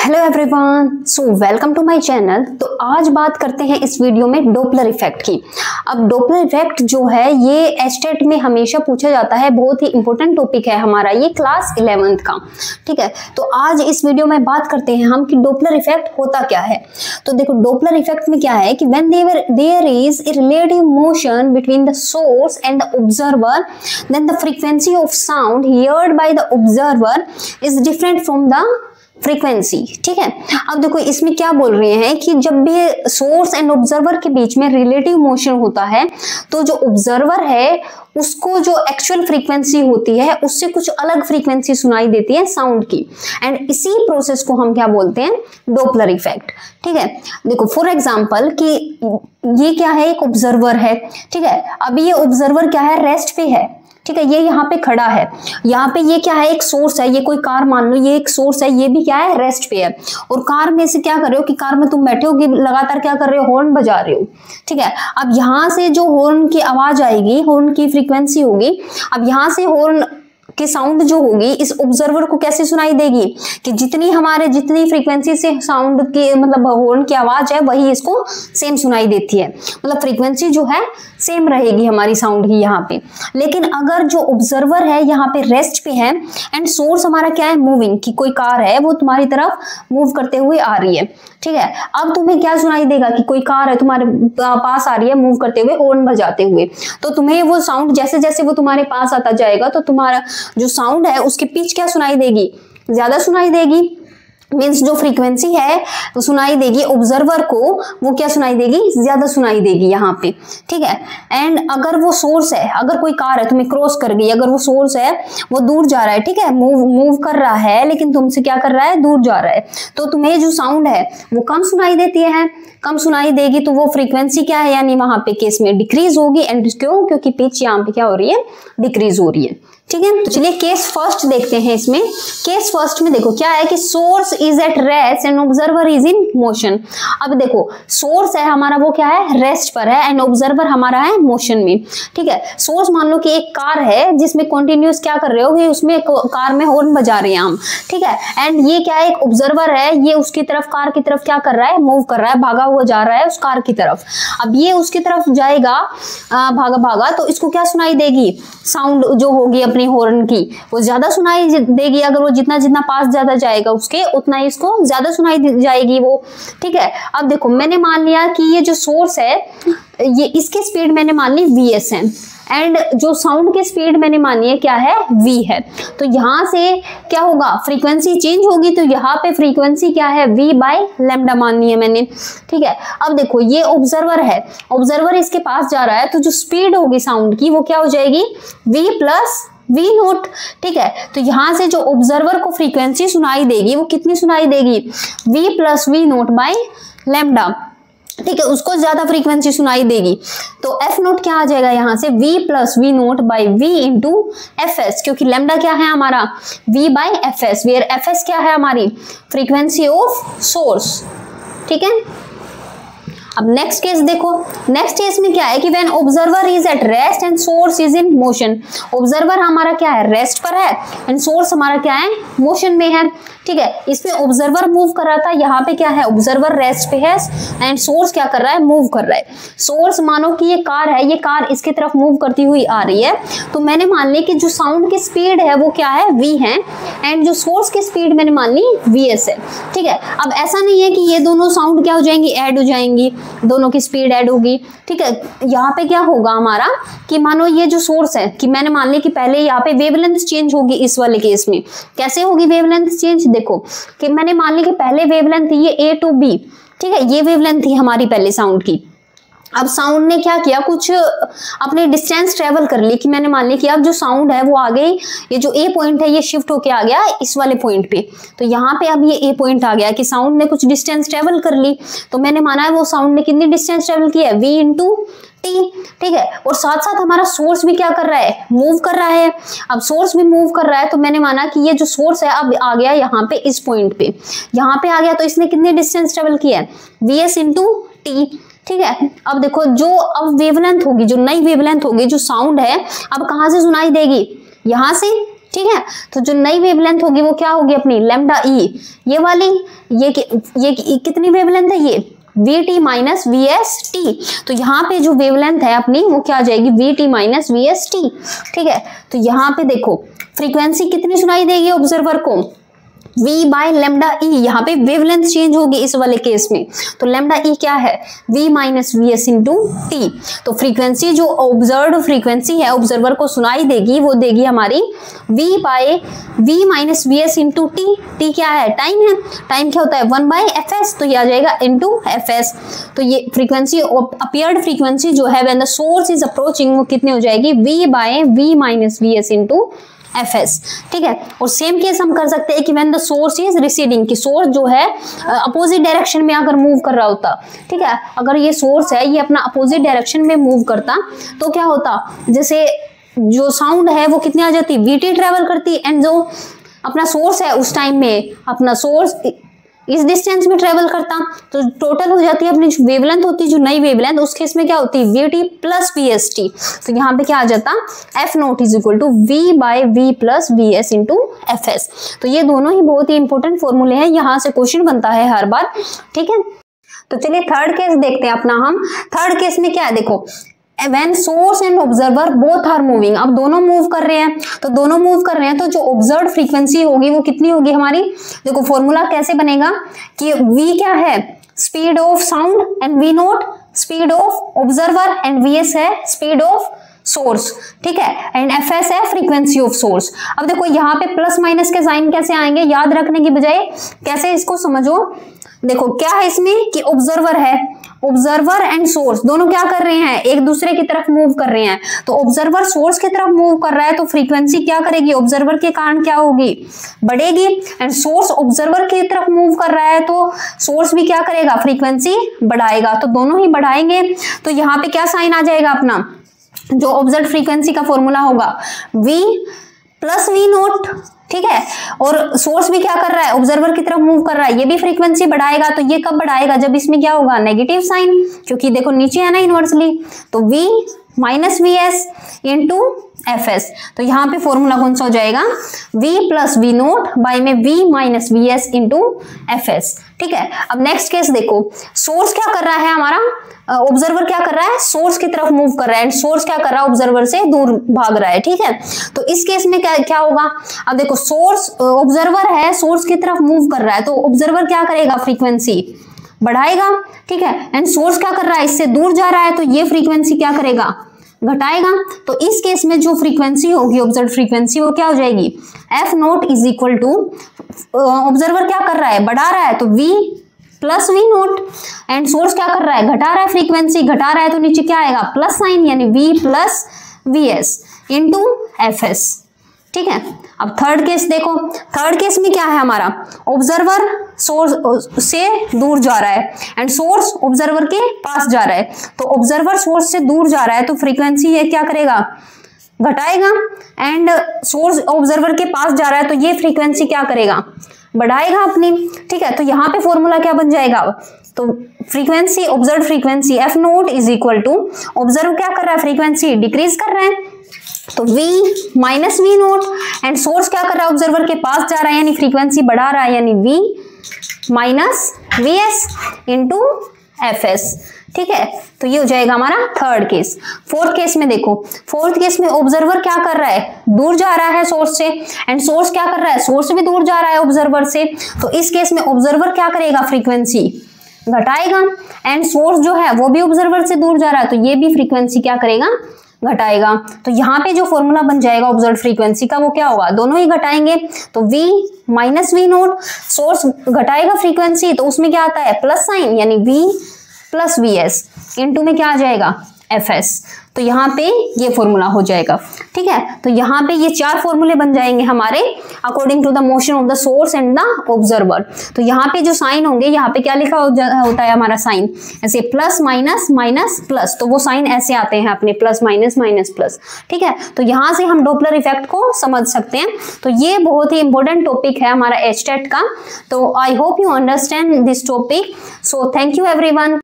Hello everyone, so welcome to my channel. तो आज बात करते हैं इस वीडियो में डॉपलर इफेक्ट की। अब डॉपलर इफेक्ट जो है ये एस्टेट में हमेशा पूछा जाता है, बहुत ही इंपॉर्टेंट टॉपिक है हमारा ये क्लास 11th का। ठीक है, तो आज इस वीडियो में बात करते हैं हम कि डॉपलर इफेक्ट होता क्या है। तो देखो, डॉपलर इफेक्ट में क्या है कि when there is a relative motion between the source and the observer, then the frequency of sound heard by the observer is different from the frequency. ठीक है, अब देखो इसमें क्या बोल रहे हैं कि जब भी सोर्स एंड ऑब्जर्वर के बीच में रिलेटिव मोशन होता है तो जो ऑब्जर्वर है उसको जो एक्चुअल फ्रीक्वेंसी होती है उससे कुछ अलग फ्रीक्वेंसी सुनाई देती है साउंड की, एंड इसी प्रोसेस को हम क्या बोलते हैं, डॉपलर इफेक्ट। ठीक है, देखो फॉर एग्जांपल कि ये क्या है, एक ऑब्जर्वर है। ठीक है, अभी ये ऑब्जर्वर क्या है, रेस्ट पे है। ठीक है, ये यहाँ पे खड़ा है, यहाँ पे ये क्या है, एक सोर्स है, ये कोई कार मान लो, ये एक सोर्स है, ये भी क्या है, रेस्ट पे है। और कार में से क्या कर रहे हो कि कार में तुम बैठे हो कि लगातार क्या कर रहे हो, हॉर्न बजा रहे हो। ठीक है, अब यहाँ से जो हॉर्न की आवाज आएगी, हॉर्न की फ्रीक्वेंसी होगी, अब यहाँ से हॉर्न की साउंड जो होगी इस ऑब्जर्वर को कैसे सुनाई देगी कि जितनी फ्रीक्वेंसी से साउंड की मतलब हॉर्न की आवाज है वही इसको सेम सुनाई देती है, मतलब फ्रीक्वेंसी जो है सेम रहेगी हमारी साउंड की यहाँ पे। लेकिन अगर जो ऑब्जर्वर है यहाँ पे रेस्ट पे है एंड सोर्स हमारा क्या है, मूविंग, कि कोई कार है वो तुम्हारी तरफ मूव करते हुए आ रही है। ठीक है, अब तुम्हें क्या सुनाई देगा कि कोई कार है तुम्हारे पास आ रही है मूव करते हुए, हॉर्न बजाते हुए, तो तुम्हें वो साउंड जैसे जैसे वो तुम्हारे पास आता जाएगा तो तुम्हारा जो साउंड है उसकी पिच क्या सुनाई देगी, ज्यादा सुनाई देगी। मीन्स जो फ्रीक्वेंसी है वो सुनाई देगी ऑब्जर्वर को, वो क्या सुनाई देगी, ज्यादा सुनाई देगी यहाँ पे। ठीक है, एंड अगर वो सोर्स है, अगर कोई कार है तुम्हें क्रॉस कर गई, अगर वो सोर्स है वो दूर जा रहा है, ठीक है, मूव कर रहा है लेकिन तुमसे क्या कर रहा है, दूर जा रहा है, तो तुम्हें जो साउंड है वो कम सुनाई देती है, कम सुनाई देगी, तो वो फ्रीक्वेंसी क्या है, यानी वहां पे केस में डिक्रीज होगी। एंड क्यों, क्योंकि पिच यहाँ पे क्या हो रही है, डिक्रीज हो रही है। ठीक है, तो चलिए केस फर्स्ट देखते हैं। इसमें केस फर्स्ट में देखो क्या है कि source is at rest and observer is in motion. अब देखो सोर्स है हमारा वो क्या है, रेस्ट पर है, एंड ऑब्जर्वर हमारा है मोशन में। ठीक है, सोर्स मान लो कि एक कार है जिसमें कंटिन्यूअस क्या कर रहे हो कि उसमें कार में हॉर्न बजा रहे हैं हम। ठीक है, एंड ये क्या है, एक ऑब्जर्वर है, ये उसकी तरफ, कार की तरफ क्या कर रहा है, मूव कर रहा है, भागा हुआ जा रहा है उस कार की तरफ। अब ये उसकी तरफ जाएगा भागा भागा, तो इसको क्या सुनाई देगी, साउंड जो होगी अपनी हॉर्न की वो ज्यादा सुनाई देगी। अगर वो जितना जितना पास ज्यादा जाएगा उसके उतना ही इसको ज्यादा सुनाई जाएगी वो। ठीक है, अब देखो मैंने मान लिया कि ये जो सोर्स है ये इसकी स्पीड मैंने मान ली vs है, एंड जो साउंड की स्पीड मैंने मानी है क्या है, v है। तो यहाँ से क्या होगा, फ्रीक्वेंसी चेंज होगी, तो यहाँ पे फ्रीक्वेंसी क्या है, v बाय लैम्डा माननी है मैंने। ठीक है, अब देखो ये ऑब्जर्वर है, ऑब्जर्वर इसके पास जा रहा है, तो जो स्पीड होगी साउंड की वो क्या हो जाएगी, v प्लस v नोट। ठीक है, तो यहां से जो ऑब्जर्वर को फ्रीक्वेंसी सुनाई देगी वो कितनी सुनाई देगी, v plus v note by lambda. ठीक है, उसको ज्यादा फ्रीक्वेंसी सुनाई देगी, तो एफ नोट क्या आ जाएगा यहाँ से, v plus v naught by v into F S, क्योंकि लैम्डा क्या है हमारा, v by F S, where F S क्या है हमारी फ्रीक्वेंसी ऑफ सोर्स। ठीक है, अब नेक्स्ट केस देखो, नेक्स्ट केस में क्या है कि when observer is at rest and source is in motion. Observer हमारा क्या है, रेस्ट पर है, एंड सोर्स हमारा क्या है, मोशन में है। ठीक है, इसमें ऑब्जर्वर मूव कर रहा था, यहाँ पे क्या है, ऑब्जर्वर रेस्ट पे है एंड सोर्स क्या कर रहा है, मूव कर रहा है। सोर्स मानो कि ये कार है, ये कार इसकी तरफ मूव करती हुई आ रही है, तो मैंने मान ली कि जो साउंड की स्पीड है वो क्या है, v है, एंड जो सोर्स की स्पीड मैंने मान ली vs है। ठीक है, अब ऐसा नहीं है कि ये दोनों साउंड क्या हो जाएंगी, ऐड हो जाएंगी, दोनों की स्पीड ऐड होगी। ठीक है, यहाँ पे क्या होगा हमारा कि मानो ये जो सोर्स है कि मैंने मान ली कि पहले यहाँ पे वेवलेंथ चेंज होगी। इस वाले केस में कैसे होगी वेवलेंथ चेंज, देखो कि मैंने मान ली कि पहले वेवलेंथ थी ये a टू b। ठीक है, ये वेवलेंथ थी हमारी पहले साउंड की। अब साउंड ने क्या किया, कुछ अपने डिस्टेंस ट्रेवल कर ली, कि मैंने मान ली कि अब जो साउंड है वो आ गई, ये जो ए पॉइंट है ये शिफ्ट होके आ गया इस वाले पॉइंट पे, तो यहाँ पे अब ये ए पॉइंट आ गया कि साउंड ने कुछ डिस्टेंस ट्रेवल कर ली, तो मैंने माना है वो साउंड ने कितनी डिस्टेंस ट्रेवल की है, v इंटू टी। ठीक है, और साथ साथ हमारा सोर्स भी क्या कर रहा है, मूव कर रहा है। अब सोर्स भी मूव कर रहा है, तो मैंने माना कि ये जो सोर्स है अब आ गया यहाँ पे इस पॉइंट पे, यहाँ पे आ गया, तो इसने कितनी डिस्टेंस ट्रेवल की है, vs इंटू टी। ठीक है, अब देखो जो अब वेवलेंथ होगी, जो नई वेवलेंथ होगी, जो साउंड है अब कहाँ से सुनाई देगी, यहाँ से। ठीक है। तो जो नई वेवलेंथ होगी वो क्या होगी अपनी लैम्डा ई, ये वाली, ये कितनी वेवलेंथ है ये Vt माइनस VST। तो यहाँ पे जो वेवलेंथ है अपनी वो क्या आ जाएगी Vt माइनस VST, ठीक है। तो यहाँ पे देखो फ्रीक्वेंसी कितनी सुनाई देगी ऑब्जर्वर को, V बाय लैम्डा ई, यहाँ पे वेवलेंथ चेंज होगी इस वाले केस में। तो लैम्डा ई क्या है V minus VS into T. तो फ्रीक्वेंसी जो ऑब्जर्व फ्रीक्वेंसी है ऑब्जर्वर को सुनाई देगी वो देगी हमारी V by V minus VS into T. T क्या है टाइम है, टाइम क्या होता है 1 बाय FS, तो ये आ जाएगा इंटू FS। तो ये फ्रीक्वेंसी अपीयर्ड फ्रीक्वेंसी जो है when the source is approaching वो कितनी हो जाएगी V by V minus VS into FS, ठीक है। और सेम केस हम कर सकते हैं कि when the source is receding, कि सोर्स जो है अपोजिट डायरेक्शन में अगर मूव कर रहा होता, ठीक है, अगर ये सोर्स है ये अपना अपोजिट डायरेक्शन में मूव करता तो क्या होता, जैसे जो साउंड है वो कितनी आ जाती VT ट्रेवल करती, एंड जो अपना सोर्स है उस टाइम में अपना सोर्स इस डिस्टेंस में ट्रेवल करता, तो टोटल हो जाती है अपनी जो वेवलेंथ होती है, जो नई वेवलेंथ उस केस में क्या होती है VT प्लस VST। तो यहाँ पे क्या आ जाता F naught is equal to V by V plus VS into FS। तो ये दोनों ही बहुत ही इंपॉर्टेंट फॉर्मूले हैं, यहाँ से क्वेश्चन बनता है हर बार, ठीक है। तो चलिए थर्ड केस देखते हैं अपना हम। थर्ड केस में क्या है देखो, when source and observer both are moving, अब दोनों मूव कर रहे हैं, तो दोनों मूव कर रहे हैं तो जो ऑब्जर्व फ्रीक्वेंसी होगी वो कितनी होगी हमारी, देखो फॉर्मूला कैसे बनेगा कि V क्या है speed of sound and V note speed of observer and VS है स्पीड ऑफ सोर्स, ठीक है, एंड FS है फ्रीक्वेंसी ऑफ सोर्स। अब देखो यहाँ पे प्लस माइनस के साइन कैसे आएंगे, याद रखने की बजाय कैसे इसको समझो। देखो क्या है इसमें कि ऑब्जर्वर है, ऑब्जर्वर एंड सोर्स दोनों क्या कर रहे हैं एक दूसरे की तरफ मूव कर रहे हैं, तो ऑब्जर्वर सोर्स की तरफ मूव कर रहा है तो फ्रीक्वेंसी क्या करेगी ऑब्जर्वर के कारण क्या होगी बढ़ेगी, एंड सोर्स ऑब्जर्वर की तरफ मूव कर रहा है तो सोर्स भी क्या करेगा फ्रीक्वेंसी बढ़ाएगा, तो दोनों ही बढ़ाएंगे। तो यहाँ पे क्या साइन आ जाएगा अपना, जो ऑब्जर्व फ्रीक्वेंसी का फॉर्मूला होगा V प्लस V नोट, ठीक है, और सोर्स भी क्या कर रहा है ऑब्जर्वर की तरफ मूव कर रहा है, ये भी फ्रीक्वेंसी बढ़ाएगा। तो ये कब बढ़ाएगा जब इसमें क्या होगा नेगेटिव साइन, क्योंकि देखो नीचे है ना इनवर्सली, तो V minus VS into FS। तो यहाँ पे फॉर्मूला कौन सा हो जाएगा V plus V naught by में V minus VS into FS, ठीक है। अब नेक्स्ट केस देखो, सोर्स क्या कर रहा है हमारा, ऑब्जर्वर क्या कर रहा है सोर्स की तरफ मूव कर रहा है, एंड सोर्स क्या कर रहा है ऑब्जर्वर से दूर भाग रहा है, ठीक है। तो इस केस में क्या होगा, अब देखो सोर्स ऑब्जर्वर है सोर्स की तरफ मूव कर रहा है तो ऑब्जर्वर क्या करेगा फ्रीक्वेंसी बढ़ाएगा, ठीक है, एंड सोर्स क्या कर रहा है इससे दूर जा रहा है तो ये फ्रीक्वेंसी क्या करेगा घटाएगा। तो इस केस में जो फ्रीक्वेंसी होगी ऑब्जर्व फ्रीक्वेंसी वो क्या हो जाएगी F naught is equal to, observer क्या कर रहा है बढ़ा रहा है तो V plus V naught, and source क्या कर रहा है घटा रहा है फ्रीक्वेंसी घटा रहा है तो नीचे क्या आएगा प्लस साइन यानी V plus VS into FS, ठीक है। अब थर्ड केस देखो, थर्ड केस में क्या है हमारा ऑब्जर्वर सोर्स से दूर जा रहा है एंड सोर्स ऑब्जर्वर के पास जा रहा है, तो ऑब्जर्वर सोर्स से दूर जा रहा है तो फ्रीक्वेंसी ये क्या करेगा घटाएगा, एंड सोर्स ऑब्जर्वर के पास जा रहा है तो ये फ्रीक्वेंसी क्या करेगा बढ़ाएगा अपनी, ठीक है। तो यहाँ पे फॉर्मूला क्या बन जाएगा, तो frequency observe frequency F naught is equal to, observe क्या कर रहा है फ्रीक्वेंसी डिक्रीज कर रहा है तो V minus V naught, and source क्या कर रहा है ऑब्जर्वर के पास जा रहा है यानी फ्रीक्वेंसी बढ़ा रहा है यानी V minus VS into FS, ठीक है। तो ये हो जाएगा हमारा थर्ड केस। फोर्थ केस में देखो, फोर्थ केस में ऑब्जर्वर क्या कर रहा है दूर जा रहा है सोर्स से, एंड सोर्स क्या कर रहा है सोर्स भी दूर जा रहा है ऑब्जर्वर से, तो इस केस में ऑब्जर्वर क्या करेगा फ्रीक्वेंसी घटाएगा, एंड सोर्स जो है वो भी ऑब्जर्वर से दूर जा रहा है तो ये भी फ्रीक्वेंसी क्या करेगा घटाएगा। तो यहाँ पे जो फॉर्मूला बन जाएगा ऑब्जर्व फ्रीक्वेंसी का वो क्या होगा दोनों ही घटाएंगे, तो V minus V naught, source घटाएगा फ्रीक्वेंसी तो उसमें क्या आता है प्लस साइन यानी V प्लस VS इंटू में क्या आ जाएगा FS, तो यहाँ पे ये फॉर्मूला हो जाएगा, ठीक है। तो यहाँ पे ये चार फॉर्मूले बन जाएंगे हमारे according to the motion of the source and the observer. तो यहाँ पे जो साइन होंगे यहाँ पे क्या लिखा होता है हमारा साइन ऐसे प्लस माइनस माइनस प्लस, तो वो साइन ऐसे आते हैं अपने प्लस माइनस माइनस प्लस, ठीक है। तो यहाँ से हम डॉपलर इफेक्ट को समझ सकते हैं। तो ये बहुत ही इंपॉर्टेंट टॉपिक है हमारा एचटेट का। तो I hope you understand this topic. So thank you everyone.